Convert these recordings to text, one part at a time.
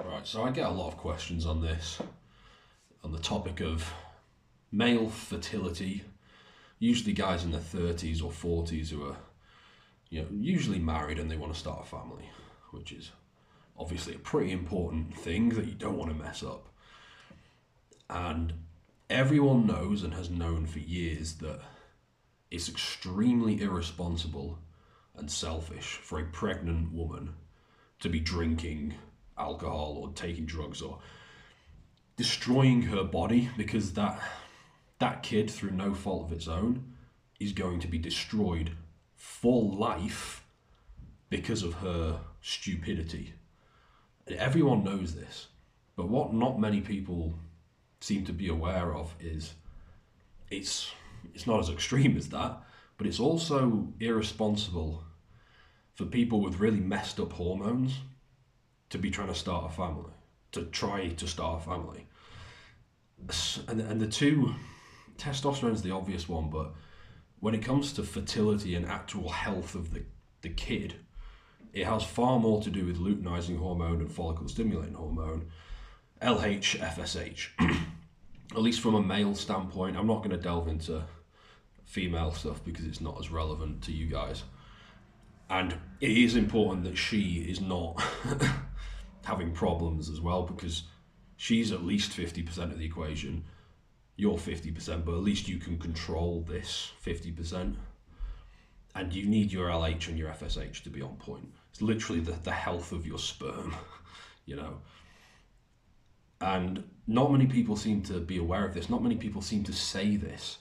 Right, so I get a lot of questions on this, on the topic of male fertility. Usually guys in their 30s or 40s who are, usually married and they want to start a family, which is obviously a pretty important thing that you don't want to mess up. And everyone knows and has known for years that it's extremely irresponsible and selfish for a pregnant woman to be drinking alcohol or taking drugs or destroying her body, because that kid, through no fault of its own, is going to be destroyed for life because of her stupidity. And everyone knows this, but what not many people seem to be aware of is it's not as extreme as that, but it's also irresponsible for people with really messed up hormones to be trying to start a family, to try to start a family. And the two, testosterone's the obvious one, but when it comes to fertility and actual health of the kid, it has far more to do with luteinizing hormone and follicle stimulating hormone, LH, FSH. At least from a male standpoint. I'm not going to delve into female stuff because it's not as relevant to you guys. And it is important that she is not having problems as well, because she's at least 50% of the equation. You're 50%, but at least you can control this 50%. And you need your LH and your FSH to be on point. It's literally the health of your sperm, And not many people seem to be aware of this. Not many people seem to say this.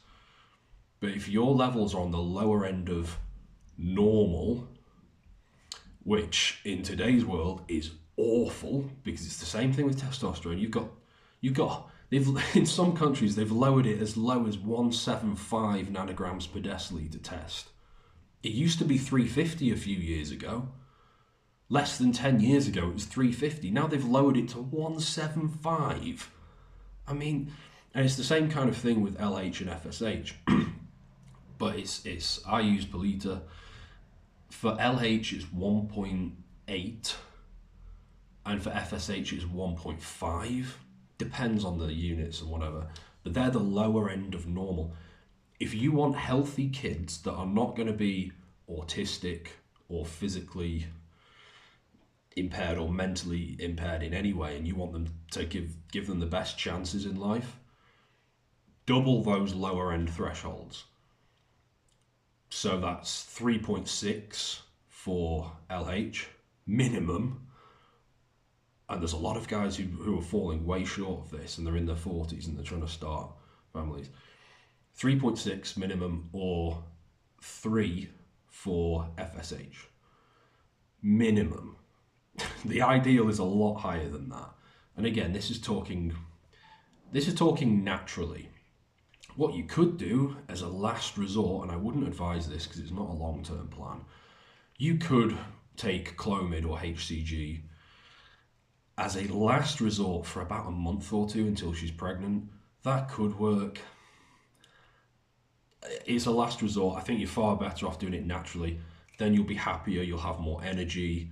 But if your levels are on the lower end of normal, which in today's world is awful, because it's the same thing with testosterone. In some countries they've lowered it as low as 175 nanograms per deciliter test. It used to be 350 a few years ago. Less than 10 years ago it was 350. Now they've lowered it to 175. I mean, and it's the same kind of thing with LH and FSH. But it's I use per liter. For LH it's 1.8 and for FSH it's 1.5. Depends on the units and whatever. But they're the lower end of normal. If you want healthy kids that are not going to be autistic or physically impaired or mentally impaired in any way, and you want them to give them the best chances in life, double those lower end thresholds. So that's 3.6 for LH minimum, and there's a lot of guys who are falling way short of this, and they're in their 40s and they're trying to start families. 3.6 minimum, or 3 for FSH minimum. The ideal is a lot higher than that. And again, this is talking naturally. What you could do as a last resort, and I wouldn't advise this because it's not a long-term plan, you could take Clomid or HCG as a last resort for about a month or two until she's pregnant. That could work. It's a last resort. I think you're far better off doing it naturally. Then you'll be happier, you'll have more energy,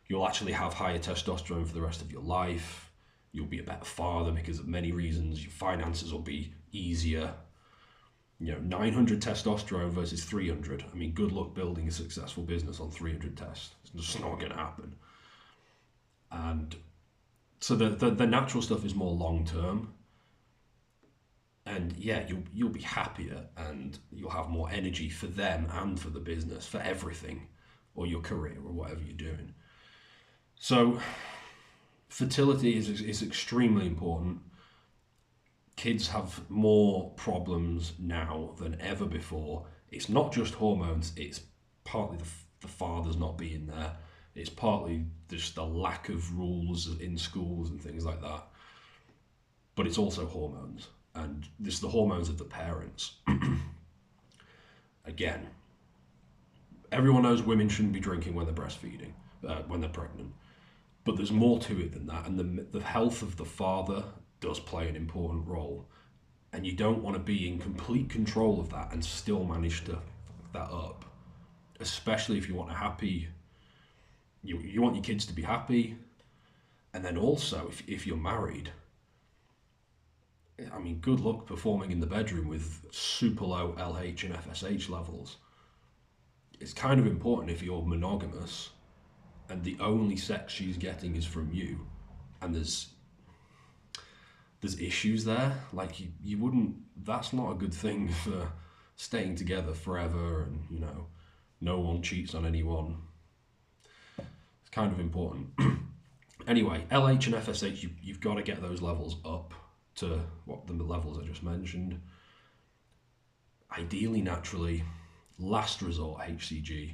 you'll actually have higher testosterone for the rest of your life, you'll be a better father because of many reasons, your finances will be easier. 900 testosterone versus 300. I mean, good luck building a successful business on 300 tests. It's just not going to happen. And so the natural stuff is more long term. And yeah, you'll be happier and you'll have more energy for them and for the business, for everything, or your career or whatever you're doing. So fertility is extremely important. Kids have more problems now than ever before. It's not just hormones, it's partly the father's not being there. It's partly just the lack of rules in schools and things like that. But it's also hormones. And this is the hormones of the parents. Again, everyone knows women shouldn't be drinking when they're breastfeeding, when they're pregnant. But there's more to it than that. And the health of the father does play an important role. And you don't want to be in complete control of that and still manage to fuck that up. Especially if you want a happy, you want your kids to be happy, And then also, if you're married, I mean, good luck performing in the bedroom with super low LH and FSH levels. It's kind of important if you're monogamous and the only sex she's getting is from you, and there's issues there. Like you wouldn't. That's not a good thing for staying together forever, and you know, no one cheats on anyone. It's kind of important. Anyway, LH and FSH, you've got to get those levels up to what the levels I just mentioned. Ideally, naturally, last resort HCG,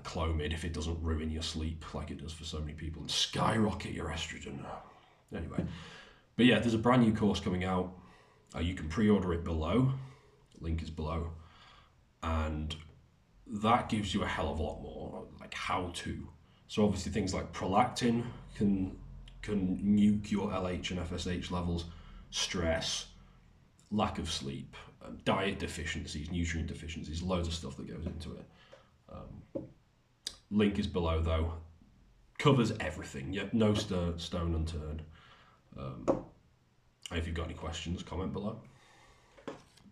Clomid if it doesn't ruin your sleep like it does for so many people and skyrocket your estrogen. Anyway, but yeah, there's a brand new course coming out. You can pre-order it below. The link is below, and that gives you a hell of a lot more, like how to. So obviously things like prolactin can nuke your LH and FSH levels, stress, lack of sleep, diet deficiencies, nutrient deficiencies, loads of stuff that goes into it. Link is below though. Covers everything, yet no stone unturned. And if you've got any questions, comment below.